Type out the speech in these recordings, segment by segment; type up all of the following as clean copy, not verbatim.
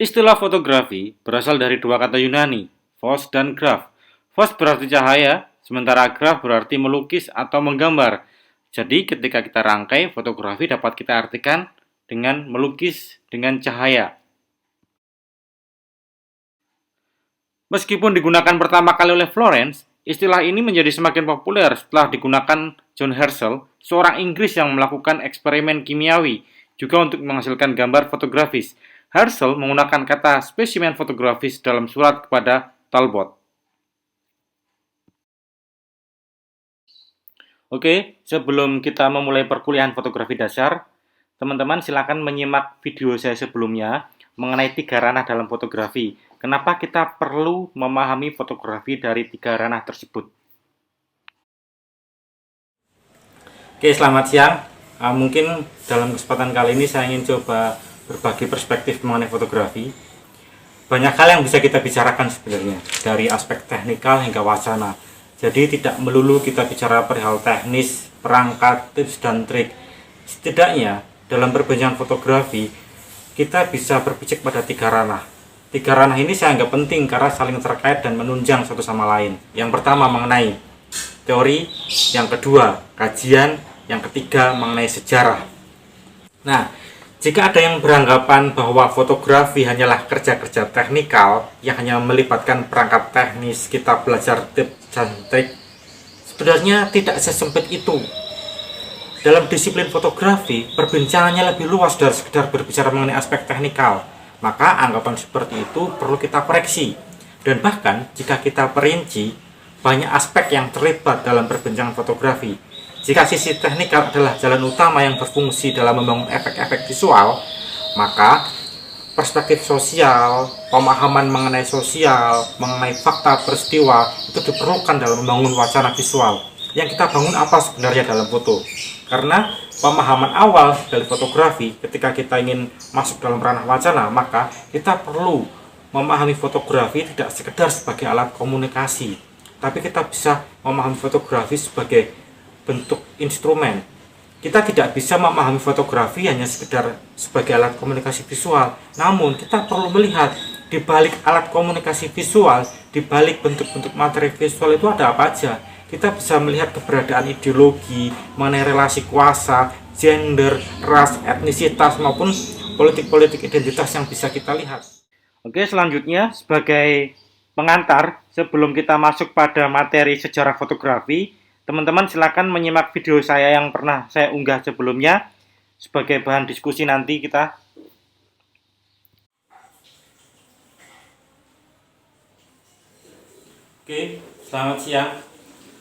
Istilah fotografi berasal dari dua kata Yunani, phos dan graph. Phos berarti cahaya, sementara graph berarti melukis atau menggambar. Jadi ketika kita rangkai, fotografi dapat kita artikan dengan melukis dengan cahaya. Meskipun digunakan pertama kali oleh Florence, istilah ini menjadi semakin populer setelah digunakan John Herschel, seorang Inggris yang melakukan eksperimen kimiawi, juga untuk menghasilkan gambar fotografis. Herschel menggunakan kata spesimen fotografis dalam surat kepada Talbot. Oke, sebelum kita memulai perkuliahan fotografi dasar, teman-teman silakan menyimak video saya sebelumnya mengenai 3 ranah dalam fotografi. Kenapa kita perlu memahami fotografi dari 3 ranah tersebut? Oke, selamat siang. Mungkin dalam kesempatan kali ini saya ingin coba berbagi perspektif mengenai fotografi. Banyak hal yang bisa kita bicarakan sebenarnya, dari aspek teknikal hingga wacana. Jadi tidak melulu kita bicara perihal teknis, perangkat, tips, dan trik. Setidaknya dalam perbincangan fotografi, kita bisa berpijak pada 3 ranah. 3 ranah ini saya anggap penting karena saling terkait dan menunjang satu sama lain. Yang pertama mengenai teori, yang kedua kajian, yang ketiga mengenai sejarah. Nah, jika ada yang beranggapan bahwa fotografi hanyalah kerja-kerja teknikal yang hanya melibatkan perangkat teknis, kita belajar tips dan trik, sebenarnya tidak sesempit itu. Dalam disiplin fotografi, perbincangannya lebih luas dari sekedar berbicara mengenai aspek teknikal. Maka anggapan seperti itu perlu kita koreksi. Dan bahkan jika kita perinci, banyak aspek yang terlibat dalam perbincangan fotografi. Jika sisi teknikal adalah jalan utama yang berfungsi dalam membangun efek-efek visual, maka perspektif sosial, pemahaman mengenai sosial, mengenai fakta peristiwa itu diperlukan dalam membangun wacana visual. Yang kita bangun apa sebenarnya dalam foto? Karena pemahaman awal dari fotografi ketika kita ingin masuk dalam ranah wacana, maka kita perlu memahami fotografi tidak sekedar sebagai alat komunikasi, tapi kita bisa memahami fotografi sebagai bentuk instrumen. Kita tidak bisa memahami fotografi hanya sekedar sebagai alat komunikasi visual, namun kita perlu melihat di balik alat komunikasi visual, di balik bentuk-bentuk materi visual itu ada apa aja. Kita bisa melihat keberadaan ideologi mengenai relasi kuasa, gender, ras, etnisitas, maupun politik-politik identitas yang bisa kita lihat. Oke, selanjutnya sebagai pengantar, sebelum kita masuk pada materi sejarah fotografi, teman-teman silakan menyimak video saya yang pernah saya unggah sebelumnya sebagai bahan diskusi nanti kita. Oke, selamat siang.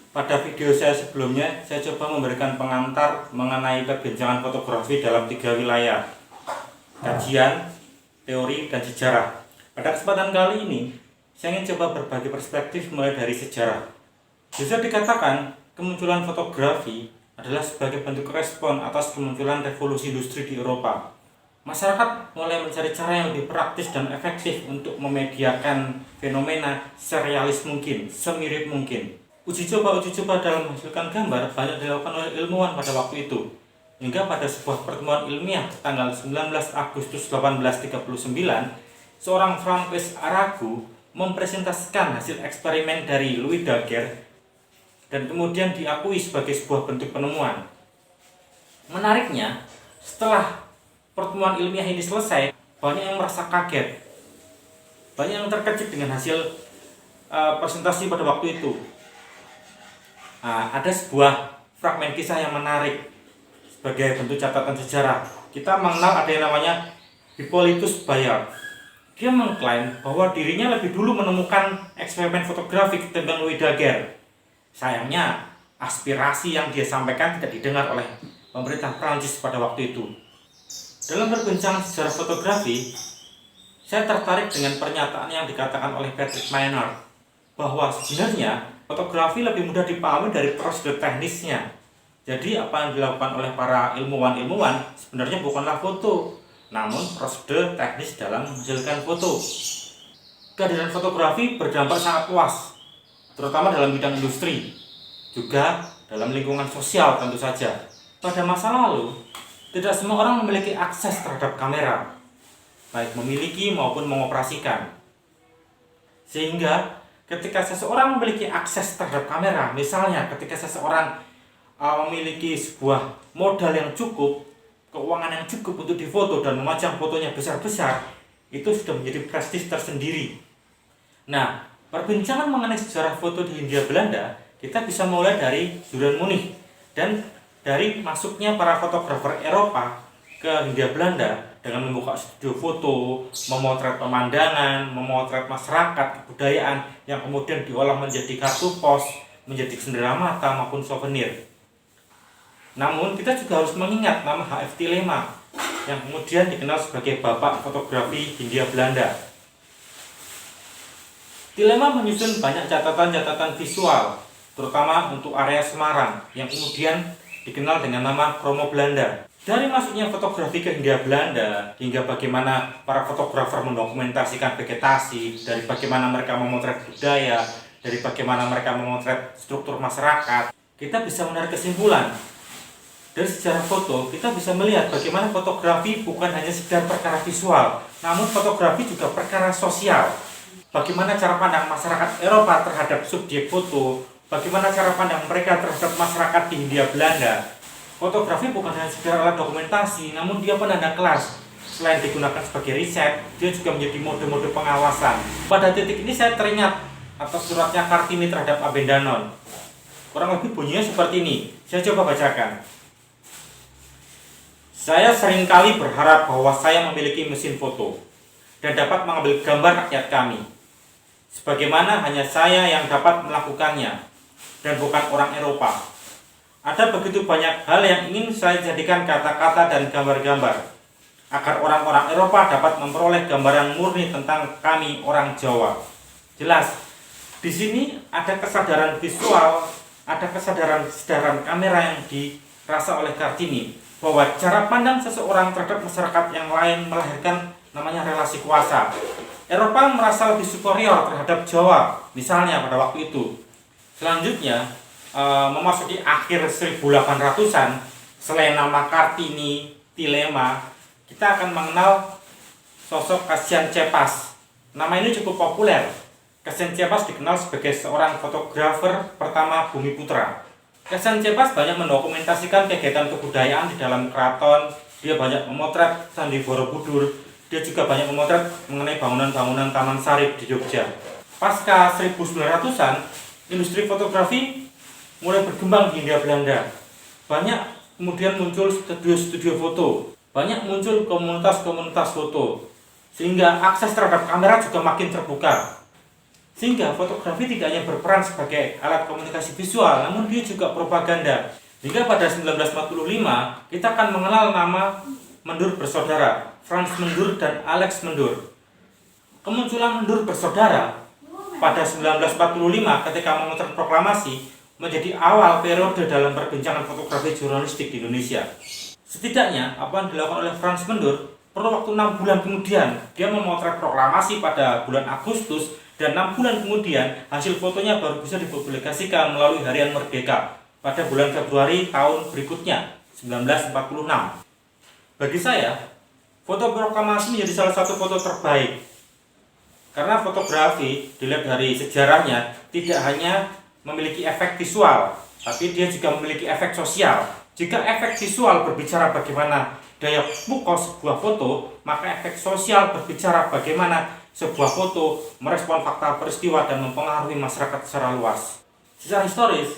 Pada video saya sebelumnya, saya coba memberikan pengantar mengenai perbincangan fotografi dalam 3 wilayah, kajian, teori, dan sejarah. Pada kesempatan kali ini, saya ingin coba berbagi perspektif mulai dari sejarah. Bisa dikatakan, kemunculan fotografi adalah sebagai bentuk respon atas kemunculan revolusi industri di Eropa. Masyarakat mulai mencari cara yang lebih praktis dan efektif untuk memediakan fenomena serealis mungkin, semirip mungkin. Uji coba dalam menghasilkan gambar banyak dilakukan oleh ilmuwan pada waktu itu. Hingga pada sebuah pertemuan ilmiah tanggal 19 Agustus 1839, seorang Francois Arago mempresentasikan hasil eksperimen dari Louis Daguerre dan kemudian diakui sebagai sebuah bentuk penemuan. Menariknya, setelah pertemuan ilmiah ini selesai, banyak yang merasa kaget, banyak yang terkejut dengan hasil presentasi pada waktu itu. Ada sebuah fragmen kisah yang menarik sebagai bentuk catatan sejarah. Kita mengenal ada yang namanya Hippolytus Bayard. Dia mengklaim bahwa dirinya lebih dulu menemukan eksperimen fotografi ketimbang Louis Daguerre. Sayangnya, aspirasi yang dia sampaikan tidak didengar oleh pemerintah Prancis pada waktu itu. Dalam perbincangan sejarah fotografi, saya tertarik dengan pernyataan yang dikatakan oleh Patrick Maynard bahwa sebenarnya fotografi lebih mudah dipahami dari prosedur teknisnya. Jadi apa yang dilakukan oleh para ilmuwan sebenarnya bukanlah foto, namun prosedur teknis dalam menghasilkan foto. Kehadiran fotografi berdampak sangat luas, terutama dalam bidang industri, juga dalam lingkungan sosial tentu saja. Pada masa lalu, tidak semua orang memiliki akses terhadap kamera. baik memiliki maupun mengoperasikan. Sehingga ketika seseorang memiliki akses terhadap kamera, misalnya ketika seseorang memiliki sebuah modal yang cukup, keuangan yang cukup untuk difoto dan memajang fotonya besar-besar, itu sudah menjadi prestis tersendiri. Nah, perbincangan mengenai sejarah foto di Hindia Belanda, kita bisa mulai dari Zuren Munich dan dari masuknya para fotografer Eropa ke Hindia Belanda dengan membuka studio foto, memotret pemandangan, memotret masyarakat, kebudayaan yang kemudian diolah menjadi kartu pos, menjadi cenderamata maupun souvenir. Namun kita juga harus mengingat nama H.F. Tillema yang kemudian dikenal sebagai bapak fotografi Hindia Belanda. Tillema menyusun banyak catatan-catatan visual, terutama untuk area Semarang, yang kemudian dikenal dengan nama Kromo Belanda. Dari masuknya fotografi ke Hindia Belanda, hingga bagaimana para fotografer mendokumentasikan vegetasi, dari bagaimana mereka memotret budaya, dari bagaimana mereka memotret struktur masyarakat, kita bisa menarik kesimpulan. Dari sejarah foto, kita bisa melihat bagaimana fotografi bukan hanya sekedar perkara visual, namun fotografi juga perkara sosial. Bagaimana cara pandang masyarakat Eropa terhadap subjek foto, bagaimana cara pandang mereka terhadap masyarakat di Hindia Belanda. Fotografi bukan hanya sekedar alat dokumentasi, namun dia penanda kelas. Selain digunakan sebagai riset, dia juga menjadi mode-mode pengawasan. Pada titik ini saya teringat atas suratnya Kartini terhadap Abendanon. Kurang lebih bunyinya seperti ini, saya coba bacakan. Saya seringkali berharap bahwa saya memiliki mesin foto dan dapat mengambil gambar rakyat kami. Sebagaimana hanya saya yang dapat melakukannya dan bukan orang Eropa. Ada begitu banyak hal yang ingin saya jadikan kata-kata dan gambar-gambar agar orang-orang Eropa dapat memperoleh gambaran murni tentang kami orang Jawa. Jelas, di sini ada kesadaran visual, ada kesadaran kamera yang dirasa oleh Kartini bahwa cara pandang seseorang terhadap masyarakat yang lain melahirkan namanya relasi kuasa. Eropa merasa lebih superior terhadap Jawa, misalnya pada waktu itu. Selanjutnya, memasuki akhir 1800-an, selain nama Kartini, Tillema, kita akan mengenal sosok Cassian Cepas. Nama ini cukup populer. Cassian Cepas dikenal sebagai seorang fotografer pertama Bumiputra. Cassian Cepas banyak mendokumentasikan kegiatan kebudayaan di dalam keraton. Dia banyak memotret Candi Borobudur. Dia juga banyak memotret mengenai bangunan-bangunan Taman Sari di Jogja. Pasca 1900-an, industri fotografi mulai berkembang di Hindia Belanda. Banyak kemudian muncul studio-studio foto. Banyak muncul komunitas-komunitas foto. Sehingga akses terhadap kamera juga makin terbuka. Sehingga fotografi tidak hanya berperan sebagai alat komunikasi visual, namun dia juga propaganda. Hingga pada 1945, kita akan mengenal nama Mendur Bersaudara, Frans Mendur dan Alex Mendur. Kemunculan Mendur Bersaudara pada 1945 ketika memotret proklamasi menjadi awal periode dalam perbincangan fotografi jurnalistik di Indonesia. Setidaknya, apa yang dilakukan oleh Frans Mendur perlu waktu 6 bulan kemudian. Dia memotret proklamasi pada bulan Agustus, dan 6 bulan kemudian hasil fotonya baru bisa dipublikasikan melalui Harian Merdeka pada bulan Februari tahun berikutnya, 1946. Bagi saya, foto proklamasi menjadi salah satu foto terbaik. Karena fotografi, dilihat dari sejarahnya, tidak hanya memiliki efek visual, tapi dia juga memiliki efek sosial. Jika efek visual berbicara bagaimana daya pukau sebuah foto, maka efek sosial berbicara bagaimana sebuah foto merespon fakta peristiwa dan mempengaruhi masyarakat secara luas. Secara historis,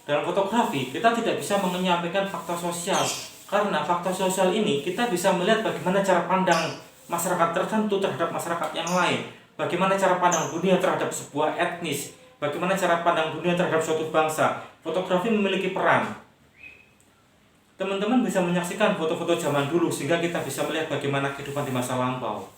dalam fotografi kita tidak bisa menyampaikan fakta sosial, karena fakta sosial ini kita bisa melihat bagaimana cara pandang masyarakat tertentu terhadap masyarakat yang lain, bagaimana cara pandang dunia terhadap sebuah etnis, bagaimana cara pandang dunia terhadap suatu bangsa. Fotografi memiliki peran. Teman-teman bisa menyaksikan foto-foto zaman dulu sehingga kita bisa melihat bagaimana kehidupan di masa lampau.